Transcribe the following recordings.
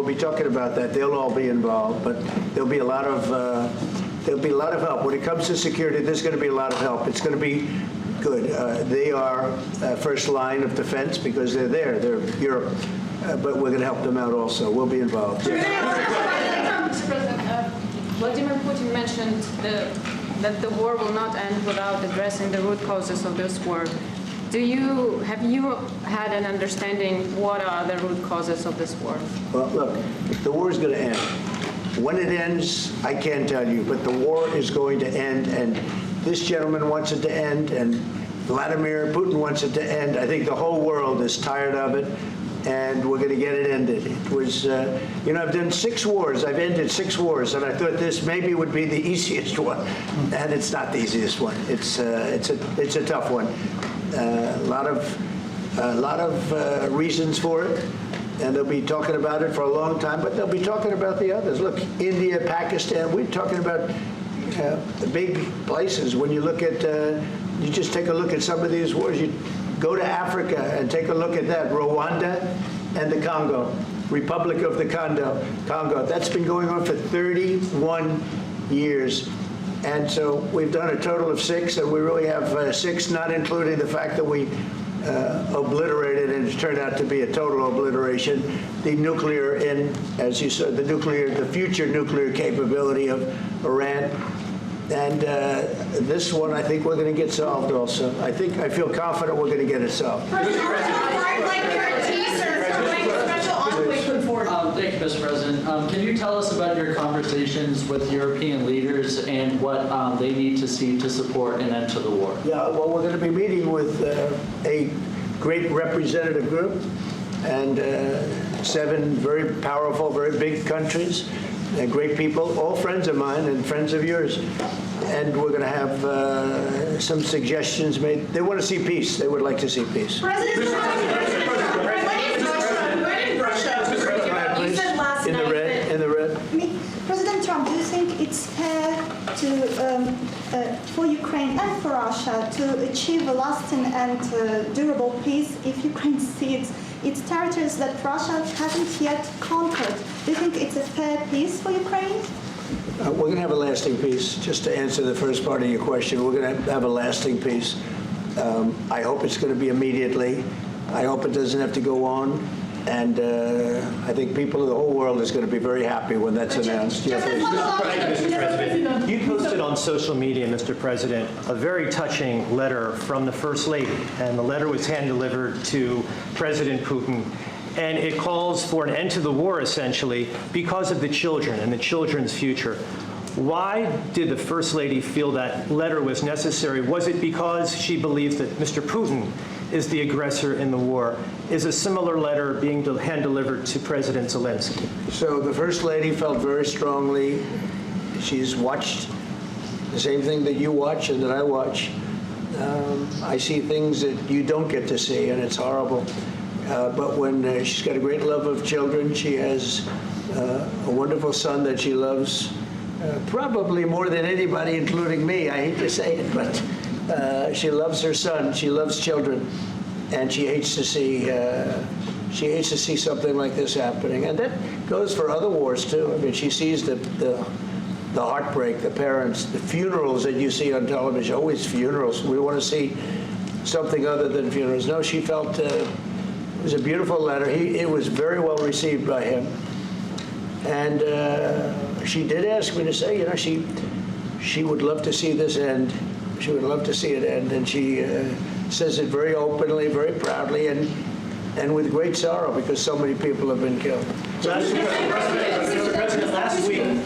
we'll be talking about that. They'll all be involved, but there'll be a lot of help. When it comes to security, there's going to be a lot of help. It's going to be good. They are first line of defense because they're there. They're Europe. But we're going to help them out also. We'll be involved. Mr. President, Vladimir Putin mentioned that the war will not end without addressing the root causes of this war. Have you had an understanding what are the root causes of this war? Well, look, the war is going to end. When it ends, I can't tell you, but the war is going to end, and this gentleman wants it to end, and Vladimir Putin wants it to end. I think the whole world is tired of it, and we're going to get it ended. It was, I've done 6 wars. I've ended 6 wars, and I thought this maybe would be the easiest one, and it's not the easiest one. It's a tough one. A lot of reasons for it, and they'll be talking about it for a long time. But they'll be talking about the others. Look, India, Pakistan. We're talking about the big places. When you look at, you just take a look at some of these wars. You go to Africa and take a look at that. Rwanda and the Congo, Republic of the Congo. That's been going on for 31 years. And so we've done a total of 6, and we really have 6, not including the fact that we obliterated, and it turned out to be a total obliteration, the nuclear, as you said, the future nuclear capability of Iran. And this one, I think we're going to get solved also. I feel confident we're going to get it solved. Thank you, Mr. President. Can you tell us about your conversations with European leaders and what they need to see to support an end to the war? Yeah, well, we're going to be meeting with a great representative group and 7 very powerful, very big countries, and great people, all friends of mine and friends of yours. And we're going to have some suggestions made. They want to see peace. They would like to see peace. President President Trump, do you think it's fair for Ukraine and for Russia to achieve a lasting and durable peace if Ukraine cedes its territories that Russia hasn't yet conquered? Do you think it's a fair peace for Ukraine? We're going to have a lasting peace. Just to answer the first part of your question, we're going to have a lasting peace. I hope it's going to be immediately. I hope it doesn't have to go on. And I think people of the whole world is going to be very happy when that's announced. Mr. President, you posted on social media, Mr. President, a very touching letter from the First Lady, and the letter was hand-delivered to President Putin, and it calls for an end to the war, essentially, because of the children and the children's future. Why did the First Lady feel that letter was necessary? Was it because she believes that Mr. Putin is the aggressor in the war? Is a similar letter being hand-delivered to President Zelensky? So the First Lady felt very strongly. She's watched the same thing that you watch and that I watch. I see things that you don't get to see, and it's horrible. But when she's got a great love of children, she has a wonderful son that she loves, probably more than anybody, including me. I hate to say it, but she loves her son. She loves children, and she hates to see something like this happening. And that goes for other wars too. I mean, she sees the heartbreak, the parents, the funerals that you see on television. Always funerals. We want to see something other than funerals. No, she felt it was a beautiful letter. It was very well received by him, and she did ask me to say, she would love to see this end. She would love to see it end, and she says it very openly, very proudly, and with great sorrow because so many people have been killed. Mr. President,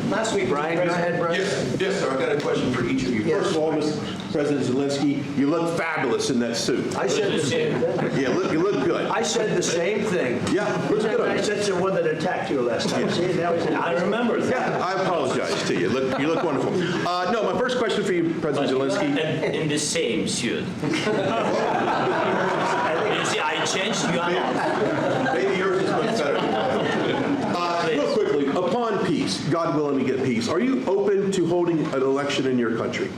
last week, Brian, go ahead, Brian. Yes, sir. I've got a question for each of you. Yes. First of all, Mr. President Zelensky, you look fabulous in that suit. I said the same thing. Yeah, you look good. I said the same thing. Yeah, looks good. I said to the one that attacked you last time. See, now he's I remember that. Yeah, I apologize to you. You look wonderful. No, my first question for you, President Zelensky. In the same suit. I changed, you are not. Maybe yours is much better. Real quickly, upon peace, God willing we get peace, are you open to holding an election in your country?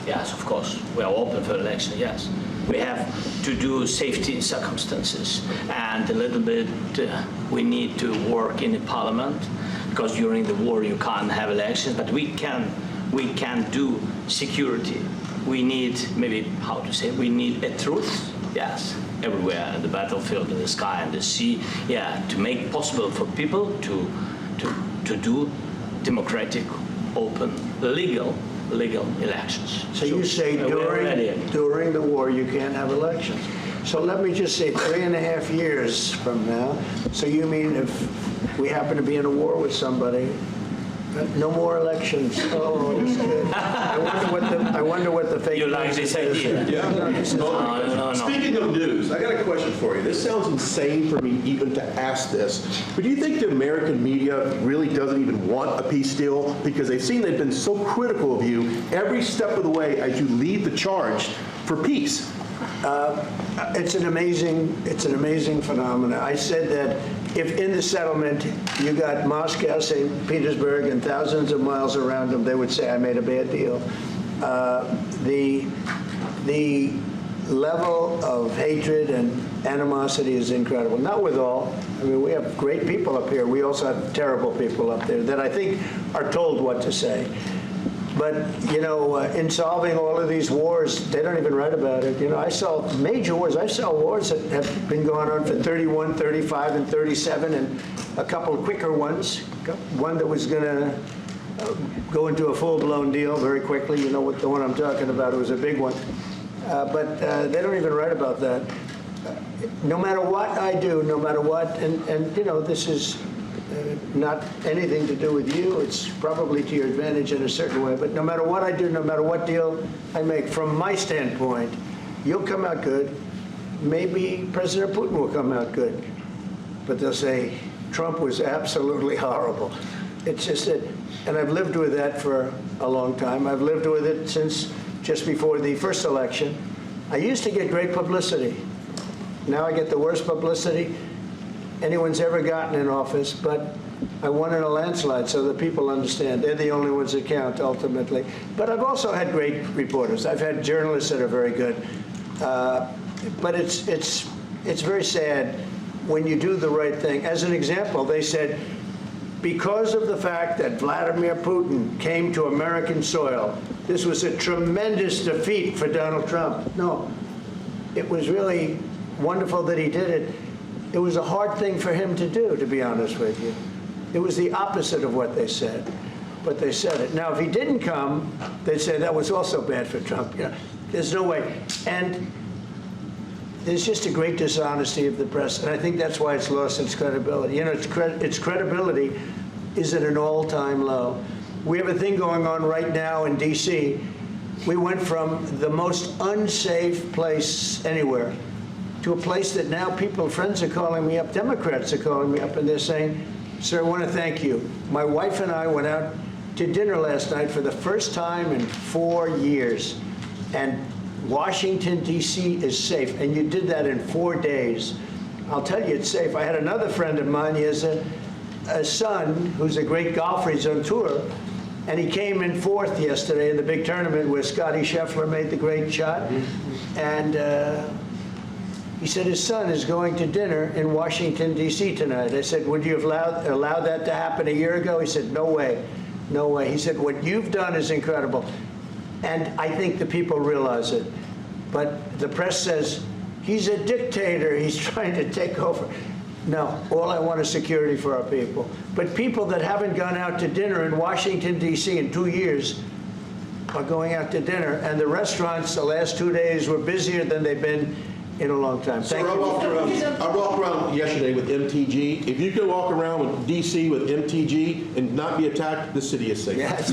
Yes, of course. We are open for election, yes. we have to do safety circumstances, and a little bit we need to work in the parliament, because during the war you can't have elections, but we can do security. We need, maybe, how to say, we need a truth, yes, everywhere, in the battlefield, in the sky, and the sea, yeah, to make possible for people to do democratic, open, legal elections. So you say during the war you can't have elections. So let me just say 3.5 years from now, so you mean if we happen to be in a war with somebody, no more elections? Oh, that's good. I wonder what the fake You like news this is. idea? Yeah. No. Speaking of news, I got a question for you. This sounds insane for me even to ask this, but do you think the American media really doesn't even want a peace deal because they've seen they've been so critical of you every step of the way as you lead the charge for peace? It's an amazing phenomenon. I said that if in the settlement you got Moscow, St. Petersburg, and thousands of miles around them, they would say I made a bad deal. The level of hatred and animosity is incredible. Not with all. I mean, we have great people up here. We also have terrible people up there that I think are told what to say. But, you know, in solving all of these wars, they don't even write about it. You know, I saw major wars. I saw wars that have been going on for 31, 35, and 37, and a couple of quicker ones. One that was going to go into a full-blown deal very quickly. You know what the one I'm talking about. It was a big one. But they don't even write about that. No matter what I do, no matter what, and you know, this is not anything to do with you. It's probably to your advantage in a certain way. But no matter what I do, no matter what deal I make, from my standpoint, you'll come out good. Maybe President Putin will come out good. But they'll say, Trump was absolutely horrible. It's just that, and I've lived with that for a long time. I've lived with it since just before the first election. I used to get great publicity. Now I get the worst publicity anyone's ever gotten in office, but I won in a landslide, so that people understand. They're the only ones that count, ultimately. But I've also had great reporters. I've had journalists that are very good. But it's very sad when you do the right thing. As an example, they said, because of the fact that Vladimir Putin came to American soil, this was a tremendous defeat for Donald Trump. No, it was really wonderful that he did it. It was a hard thing for him to do, to be honest with you. It was the opposite of what they said, but they said it. Now, if he didn't come, they'd say that was also bad for Trump. You know, there's no way. And there's just a great dishonesty of the press, and I think that's why it's lost its credibility. You know, its credibility is at an all-time low. We have a thing going on right now in D.C. We went from the most unsafe place anywhere to a place that now friends are calling me up, Democrats are calling me up, and they're saying, sir, I want to thank you. My wife and I went out to dinner last night for the first time in 4 years, and Washington, D.C. is safe, and you did that in 4 days. I'll tell you, it's safe. I had another friend of mine. He has a son who's a great golfer. He's on tour, and he came in 4th yesterday in the big tournament where Scotty Scheffler made the great shot, and he said his son is going to dinner in Washington, D.C. tonight. I said, would you have allowed that to happen a year ago? He said, no way, no way. He said, what you've done is incredible. And I think the people realize it. But the press says, he's a dictator, he's trying to take over. No, all I want is security for our people. But people that haven't gone out to dinner in Washington, D.C. in 2 years are going out to dinner. And the restaurants the last 2 days were busier than they've been in a long time. Thank Sir, I walked around yesterday with MTG. If you could walk around with D.C. with MTG and not be attacked, the city is safe. Yes.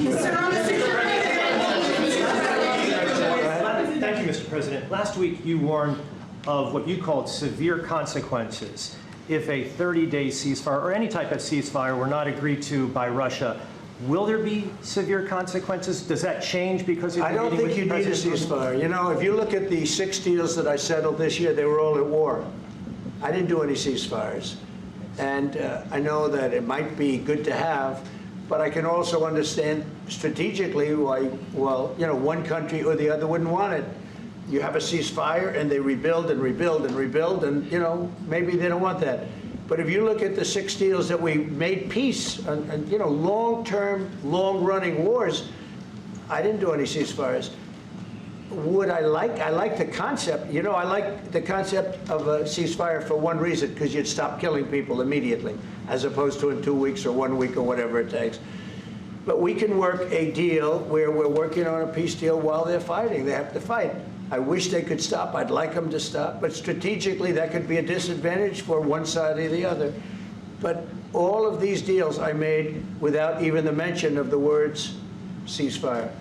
Thank you, Mr. President. Last week, you warned of what you called severe consequences if a 30-day ceasefire or any type of ceasefire were not agreed to by Russia. Will there be severe consequences? Does that change because you're I don't think you need a ceasefire. You know, if you look at the 6 deals that I settled this year, they were all at war. I didn't do any ceasefires. And I know that it might be good to have, but I can also understand strategically why, well, you know, one country or the other wouldn't want it. you have a ceasefire and they rebuild and rebuild and rebuild, and, you know, maybe they don't want that. But if you look at the 6 deals that we made peace and you know, long-term, long-running wars, I didn't do any ceasefires. Would I like the concept, you know, I like the concept of a ceasefire for one reason, because you'd stop killing people immediately, as opposed to in 2 weeks or 1 week or whatever it takes. But we can work a deal where we're working on a peace deal while they're fighting. They have to fight. I wish they could stop. I'd like them to stop. But strategically, that could be a disadvantage for one side or the other. But all of these deals I made without even the mention of the words ceasefire.